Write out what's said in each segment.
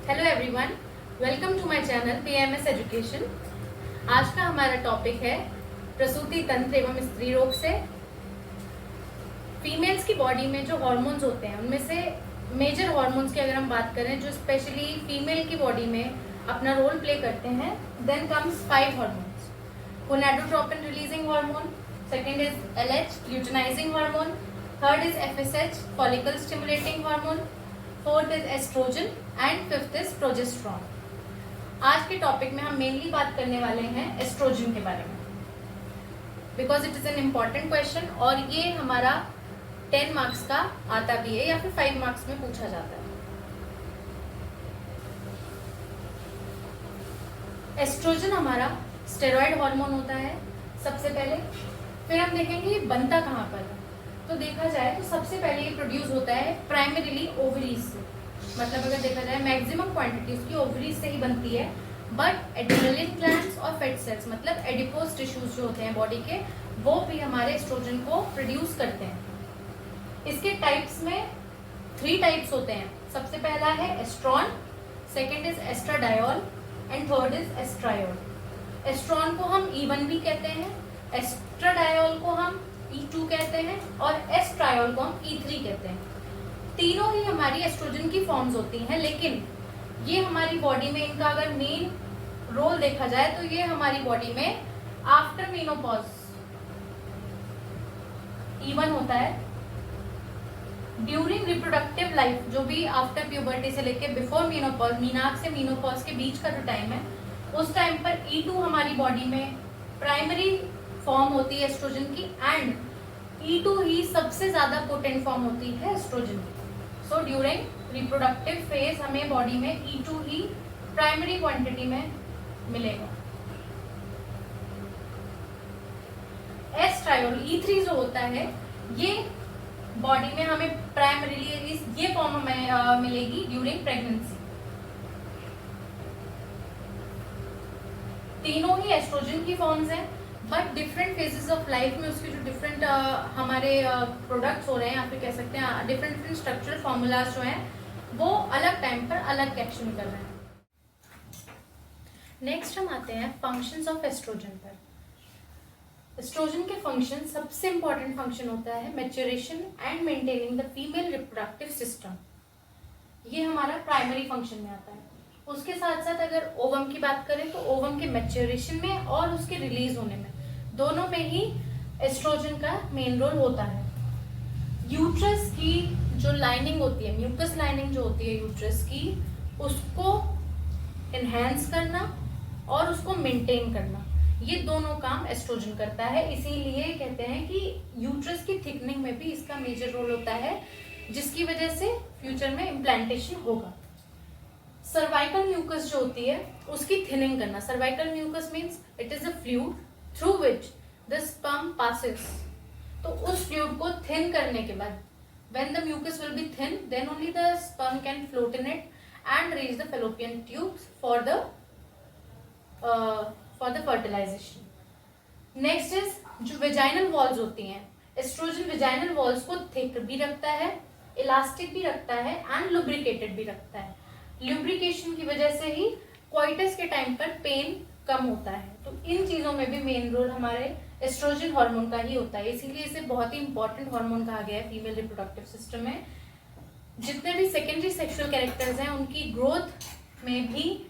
Hello everyone, welcome to my channel PMS education. आज का हमारा टॉपिक है प्रसूति तंत्र एवं स्त्री रोग से। फीमेल्स की बॉडी में जो हार्मोन्स होते हैं उनमें से मेजर हार्मोन्स की अगर हम बात करें जो स्पेशली फीमेल की बॉडी में अपना रोल प्ले करते हैं, then comes 5 hormones. Gonadotropin releasing hormone, second is LH luteinising hormone, third is FSH follicle stimulating hormone, fourth is estrogen and fifth is progesterone. आज के टॉपिक में हम मेनली बात करने वाले हैं एस्ट्रोजन के बारे में, because it is an important question और ये हमारा 10 मार्क्स का आता भी है या फिर 5 मार्क्स में पूछा जाता है। एस्ट्रोजन हमारा स्टेरॉइड हार्मोन होता है सबसे पहले। फिर हम देखेंगे ये बनता कहाँ पर है। तो देखा जाए तो सबसे पहले ये प्रोड्यूस होता है प्राइमरीली ओवरीज से, मतलब अगर देखा जाए मैक्सिमम क्वांटिटी उसकी ओवरीज से ही बनती है। बट एड्रेनलिन ग्लैंड्स और फैट सेल्स मतलब एडिपोज टिश्यूज जो होते हैं बॉडी के, वो भी हमारे एस्ट्रोजन को प्रोड्यूस करते हैं। इसके टाइप्स में 3 टाइप्स होते हैं। सबसे पहला है estrone, second is estradiol and third is estriol. Estrone को हम E1 भी कहते हैं, एस्ट्राडायोल को हम E2 कहते हैं और एस्ट्रायोल को हम E3 कहते हैं। तीनों ही हमारी एस्ट्रोजन की फॉर्म्स होती हैं, लेकिन ये हमारी बॉडी में इनका अगर मेन रोल देखा जाए तो ये हमारी बॉडी में आफ्टर मेनोपॉज E1 होता है। ड्यूरिंग रिप्रोडक्टिव लाइफ, जो भी आफ्टर प्यूबर्टी से लेके बिफोर मेनोपॉज, मीनाक से मेनोपॉज के बीच का जो टाइम है, उस टाइम पर E2 हमारी बॉडी में प्राइमरी फॉर्म होती है एस्ट्रोजन की, एंड E2 ही सबसे ज्यादा पोटेंट फॉर्म होती है एस्ट्रोजन की। सो ड्यूरिंग रिप्रोडक्टिव फेज हमें बॉडी में E2 ही प्राइमरी क्वांटिटी में मिलेगा। एस्ट्रायोल E3 जो होता है, ये बॉडी में हमें प्राइमरीली ये फॉर्म हमें मिलेगी ड्यूरिंग प्रेगनेंसी। तीनों ही एस्ट्रोजन की फॉर्म्स हैं, but different phases of life में उसके जो डिफरेंट हमारे प्रोडक्ट्स हो रहे हैं या फिर कह सकते हैं डिफरेंट स्ट्रक्चरल फॉर्मूलाज जो हैं वो अलग टाइम पर अलग एक्शन कर रहे हैं। नेक्स्ट हम आते हैं फंक्शंस ऑफ एस्ट्रोजन पर। एस्ट्रोजन के फंक्शन, सबसे इंपॉर्टेंट फंक्शन होता है maturation and maintaining the female reproductive system. ये हमारा प्राइमरी फंक्शन में आता है। उसके साथ साथ अगर ओवम की बात करें तो ओवम के मैच्योरेशन में और उसके रिलीज होने में, दोनों में ही एस्ट्रोजन का मेन रोल होता है। यूट्रस की जो लाइनिंग होती है, म्यूकस लाइनिंग जो होती है यूट्रस की, उसको एनहेंस करना और उसको मेंटेन करना, ये दोनों काम एस्ट्रोजन करता है। इसीलिए कहते हैं कि यूट्रस की थिकनिंग में भी इसका मेजर रोल होता है, जिसकी वजह से फ्यूचर में इम्प्लांटेशन होगा। सर्वाइकल म्यूकस जो होती है उसकी थिनिंग करना। Cervical mucus means it is a fluid through which the sperm passes. तो उस फ्लूइड को थिन करने के बाद, when the mucus will be thin, then only the sperm can float in it and reach the fallopian tubes for the fertilisation. Next is जो vaginal walls होती हैं, estrogen vaginal walls को thick भी रखता है, इलास्टिक भी रखता है एंड लुब्रिकेटेड भी रखता है। लुब्रिकेशन की वजह से ही क्वाइटस के टाइम पर पेन कम होता है। तो इन चीजों में भी मेन रोल हमारे एस्ट्रोजन हार्मोन का ही होता है, इसीलिए इसे बहुत ही इंपॉर्टेंट हार्मोन कहा गया है फीमेल रिप्रोडक्टिव सिस्टम में। जितने भी सेकेंडरी सेक्सुअल कैरेक्टर्स हैं उनकी ग्रोथ में भी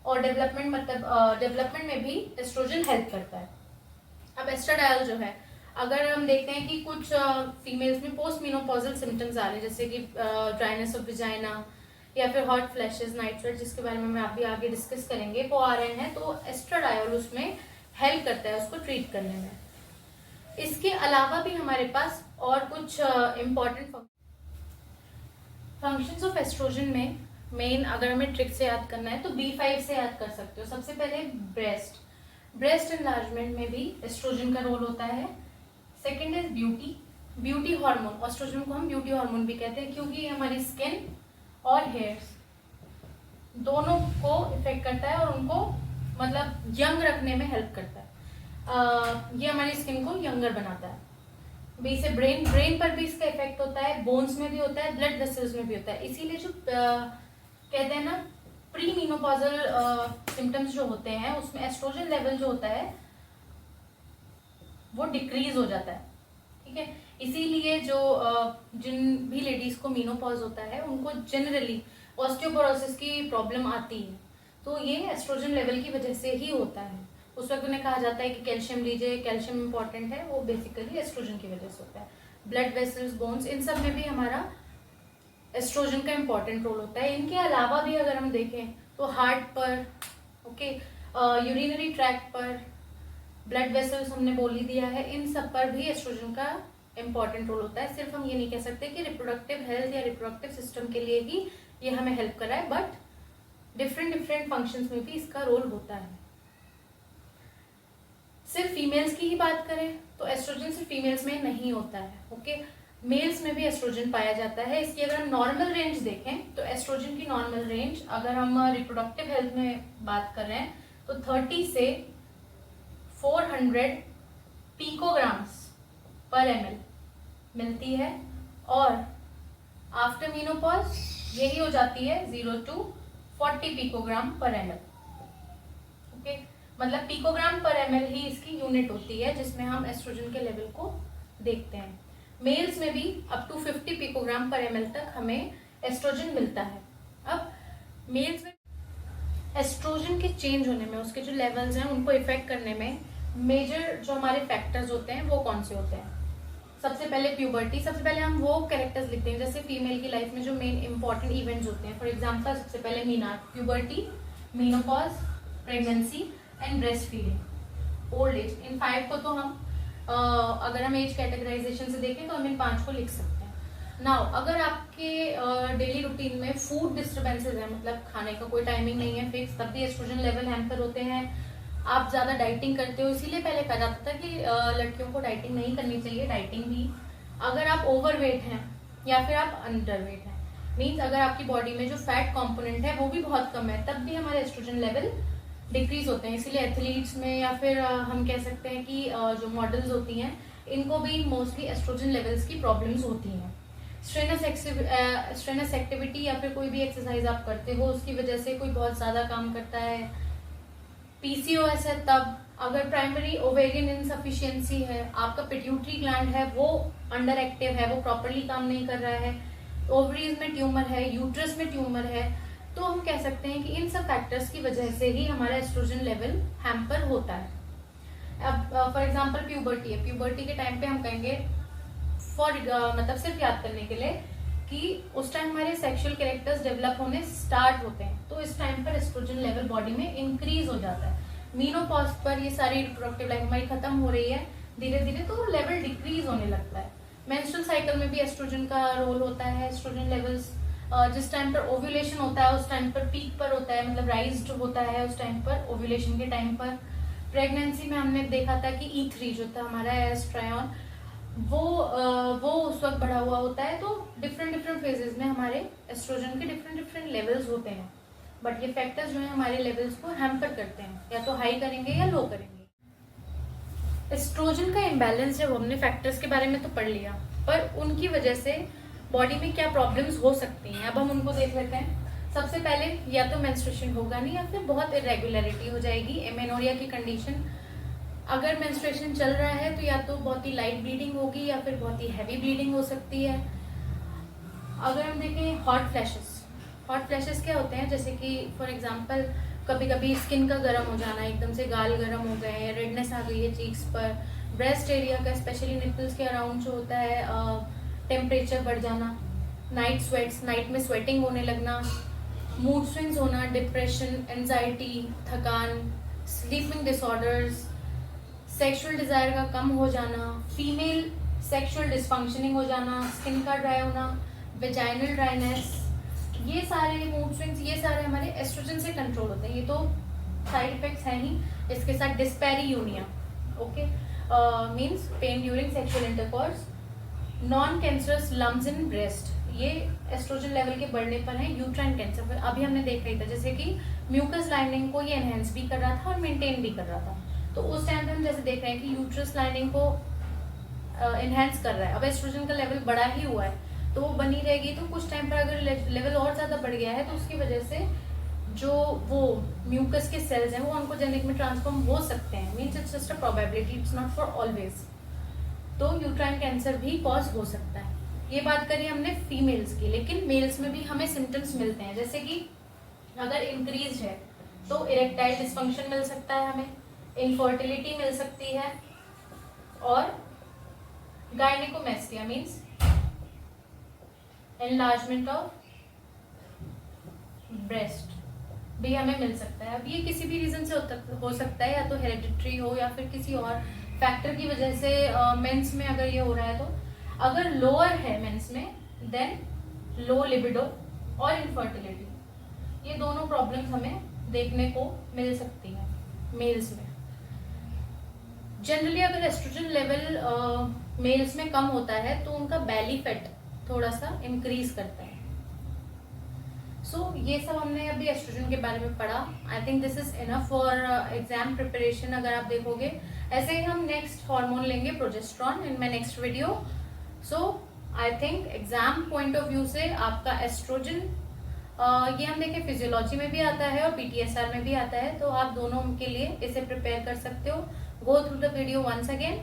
और डेवलपमेंट में भी एस्ट्रोजन हेल्प करता है। अब एस्ट्राडायोल जो है, अगर हम देखते हैं कि कुछ फीमेल्स में पोस्ट मेनोपॉजल सिम्टम्स आ रहे हैं, जैसे कि ड्राइनेस ऑफ विजाइना या फिर हॉट फ्लैशेस, नाइट स्वेट, जिसके बारे में हम अभी आगे डिस्कस करेंगे, वो आ रहे हैं, तो एस्ट्राडायोल उसमें हेल्प करता है उसको ट्रीट करने में। इसके अलावा भी हमारे पास और कुछ इम्पॉर्टेंट फंक्शंस ऑफ एस्ट्रोजन में मेन अगर हमें ट्रिक से याद करना है तो B5 से याद कर सकते हो। सबसे पहले ब्रेस्ट एनलार्जमेंट में भी एस्ट्रोजन का रोल होता है। Second is beauty hormone. Estrogen को हम ब्यूटी हार्मोन भी कहते हैं क्योंकि हमारी स्किन और हेयर्स दोनों को इफेक्ट करता है और उनको मतलब यंग रखने में हेल्प करता है। ये हमारी स्किन को यंगर बनाता है। बी से ब्रेन पर भी इसका इफेक्ट होता है, बोन्स में भी होता है, ब्लड वेसल्स में भी होता है। इसीलिए जो कहते हैं ना प्री मीनोपॉजल सिम्टम्स जो होते हैं उसमें एस्ट्रोजन लेवल जो होता है वो डिक्रीज हो जाता है, ठीक है। इसीलिए जो जिन भी लेडीज को मीनोपॉज होता है उनको जनरली ऑस्टियोपोरोसिस की प्रॉब्लम आती है, तो ये एस्ट्रोजन लेवल की वजह से ही होता है। उस वक्त उन्हें कहा जाता है कि कैल्शियम लीजिए, कैल्शियम इंपॉर्टेंट है, वो बेसिकली एस्ट्रोजन की वजह से होता है। ब्लड वेसल्स, बोन्स, इन सब में भी हमारा एस्ट्रोजन का इंपॉर्टेंट रोल होता है। इनके अलावा भी अगर हम देखें तो हार्ट पर, ओके, यूरिनरी ट्रैक्ट पर, ब्लड वेसल्स हमने बोल ही दिया है, इन सब पर भी एस्ट्रोजन का इंपॉर्टेंट रोल होता है। सिर्फ हम ये नहीं कह सकते कि रिप्रोडक्टिव हेल्थ या रिप्रोडक्टिव सिस्टम के लिए ही ये हमें हेल्प कर रहा है, बट डिफरेंट फंक्शंस में भी इसका रोल होता है। सिर्फ फीमेल्स की ही बात करें तो एस्ट्रोजन सिर्फ फीमेल्स में नहीं होता है, ओके, मेल्स में भी एस्ट्रोजन पाया जाता है। इसकी अगर हम नॉर्मल रेंज देखें तो एस्ट्रोजन की नॉर्मल रेंज अगर हम रिप्रोडक्टिव हेल्थ में बात कर रहे हैं तो 30 से 400 पिकोग्राम्स पर ml मिलती है, और आफ्टर मीनोपॉज यही हो जाती है 0 to 40 पिकोग्राम पर ml, ओके। मतलब पिकोग्राम पर ml ही इसकी यूनिट होती है जिसमें हम एस्ट्रोजन के लेवल को देखते हैं। मेल्स में भी अप टू 50 पिकोग्राम पर ml तक हमें एस्ट्रोजन मिलता है। अब मेल्स में एस्ट्रोजन के चेंज होने में, उसके जो लेवल्स हैं उनको इफेक्ट करने में मेजर जो हमारे फैक्टर्स होते हैं वो कौन से होते हैं? सबसे पहले प्यूबर्टी। सबसे पहले हम वो कैरेक्टर्स लिखते हैं जैसे फीमेल की लाइफ में जो मेन इंपॉर्टेंट इवेंट्स होते हैं। फॉर एग्जांपल सबसे पहले menarche, puberty, menopause, pregnancy and breast feeding, old age. इन 5 को तो हम अगर हम एज कैटेगराइजेशन से देखें तो हम इन 5 को लिख सकते हैं। नाउ अगर आपके डेली रूटीन में फूड डिस्टर्बेंसेज है, मतलब खाने का कोई टाइमिंग नहीं है फिक्स, तब भी एस्ट्रोजन लेवल हैम्पर होते हैं। आप ज्यादा डाइटिंग करते हो, इसीलिए पहले कहा जाता था कि लड़कियों को डाइटिंग नहीं करनी चाहिए, डाइटिंग भी। अगर आप ओवरवेट हैं या फिर आप अंडरवेट हैं, मीन्स अगर आपकी बॉडी में जो फैट कंपोनेंट है वो भी बहुत कम है, तब भी हमारे एस्ट्रोजन लेवल डिक्रीज होते हैं। इसीलिए एथलीट्स में या फिर हम कह सकते हैं कि जो मॉडल्स होती हैं इनको भी मोस्टली एस्ट्रोजन लेवल्स की प्रॉब्लम्स होती हैं। स्ट्रेनस एक्टिविटी या फिर कोई भी एक्सरसाइज आप करते हो उसकी वजह से कोई बहुत ज्यादा काम करता है। पीसीओएस है तब, अगर प्राइमरी ओवेरियन इनसफिशियंसी है, आपका पिट्यूटरी ग्लैंड है वो अंडर एक्टिव है, वो प्रॉपरली काम नहीं कर रहा है, ओवरीज में ट्यूमर है, यूट्रस में ट्यूमर है, तो हम कह सकते हैं कि इन सब फैक्टर्स की वजह से ही हमारा एस्ट्रोजन लेवल हैम्पर होता है। अब फॉर एग्जांपल प्यूबर्टी है, प्यूबर्टी के टाइम पे हम कहेंगे मतलब सिर्फ याद करने के लिए कि उस टाइम हमारे सेक्सुअल कैरेक्टर्स डेवलप होने स्टार्ट होते हैं, तो इस टाइम पर एस्ट्रोजन लेवल बॉडी में इंक्रीज हो जाता है। मीनोपॉज पर ये सारी रिप्रोडक्टिव लाइफ हमारी खत्म हो रही है धीरे धीरे, तो लेवल डिक्रीज होने लगता है। मेंस्ट्रुअल साइकिल में भी एस्ट्रोजन का रोल होता है। एस्ट्रोजन लेवल्स जिस टाइम पर ओव्यूलेशन होता है उस टाइम पर पीक पर होता है, मतलब राइज्ड होता है उस टाइम पर, ओव्यूलेशन के टाइम पर। प्रेगनेंसी में हमने देखा था कि E3 जो था हमारा एस्ट्रायन, वो उस वक्त बढ़ा हुआ होता है। तो डिफरेंट फेजेस में हमारे एस्ट्रोजन के डिफरेंट लेवल्स होते हैं, बट ये फैक्टर्स जो है हमारे लेवल्स को हैम्पर करते हैं, या तो हाई करेंगे या लो करेंगे। एस्ट्रोजन का इम्बैलेंस जब हमने फैक्टर्स के बारे में तो पढ़ लिया, पर उनकी वजह से बॉडी में क्या प्रॉब्लम्स हो सकती हैं अब हम उनको देख लेते हैं। सबसे पहले या तो मेंस्ट्रुएशन होगा नहीं या फिर बहुत इरेगुलरिटी हो जाएगी, एमेनोरिया की कंडीशन। अगर मेंस्ट्रुएशन चल रहा है तो या तो बहुत ही लाइट ब्लीडिंग होगी या फिर बहुत ही हैवी ब्लीडिंग हो सकती है। अगर हम देखें हॉट फ्लैशेस क्या होते हैं, जैसे कि फॉर एग्जांपल कभी कभी स्किन का गर्म हो जाना, एकदम से गाल गर्म हो गए हैं, रेडनेस आ गई है चीक्स पर, ब्रेस्ट एरिया का स्पेशली निपल्स के अराउंड जो होता है टेम्परेचर बढ़ जाना, नाइट स्वेट्स, नाइट में स्वेटिंग होने लगना, मूड स्विंग्स होना, डिप्रेशन, एंजाइटी, थकान, स्लीपिंग डिसऑर्डर्स, सेक्सुअल डिजायर का कम हो जाना, फीमेल सेक्सुअल डिसफंक्शनिंग हो जाना, स्किन का ड्राई होना, वेजाइनल ड्राइनेस, ये सारे मूड स्विंग्स, ये सारे हमारे एस्ट्रोजन से कंट्रोल होते हैं। ये तो साइड इफेक्ट्स हैं ही। इसके साथ dyspareunia, okay, means pain during sexual intercourse, non cancerous lumps in breast, ये एस्ट्रोजन लेवल के बढ़ने पर है। यूट्राइन कैंसर अभी हमने देख रही था, जैसे कि म्यूकस लाइनिंग को ये एनहेंस भी कर रहा था और मेंटेन भी कर रहा था, तो उस टाइम पे हम जैसे देख रहे हैं कि यूट्रस लाइनिंग को एनहेंस कर रहा है। अब एस्ट्रोजन का लेवल बढ़ा ही हुआ है तो वो बनी रहेगी, तो कुछ टाइम पर अगर लेवल और ज्यादा बढ़ गया है तो उसकी वजह से जो वो म्यूकस के सेल्स हैं वो ऑन्कोजेनिक में ट्रांसफॉर्म हो सकते हैं, means it's just a probability, it's not for always. तो यूट्राइन कैंसर भी कॉज हो सकता है। ये बात करी हमने फीमेल्स की, लेकिन मेल्स में भी हमें सिम्टम्स मिलते हैं, जैसे कि अगर इंक्रीज है तो इरेक्टाइल डिस्फंक्शन मिल सकता है, हमें इनफर्टिलिटी मिल सकती है, और gynaecomastia means enlargement of breast भी हमें मिल सकता है। अब ये किसी भी रीजन से हो सकता है, या तो हेरिडिटरी हो या फिर किसी और फैक्टर की वजह से मेंस में अगर ये हो रहा है तो। अगर लोअर है मेंस में, देन लो लिबिडो और इनफर्टिलिटी, ये दोनों प्रॉब्लम्स हमें देखने को मिल सकती है मेल्स में। जनरली अगर एस्ट्रोजन लेवल मेल्स में कम होता है तो उनका बेली फैट थोड़ा सा इंक्रीज करता है। सो ये सब हमने अभी एस्ट्रोजन के बारे में पढ़ा। I think this is enough for exam preparation. अगर आप देखोगे ऐसे ही हम नेक्स्ट हार्मोन लेंगे progesterone in my next video. So I think exam point of view से आपका एस्ट्रोजन ये हम देखें फिजियोलॉजी में भी आता है और पीटीएसआर में भी आता है, तो आप दोनों के लिए इसे प्रिपेयर कर सकते हो। Go through the video once again.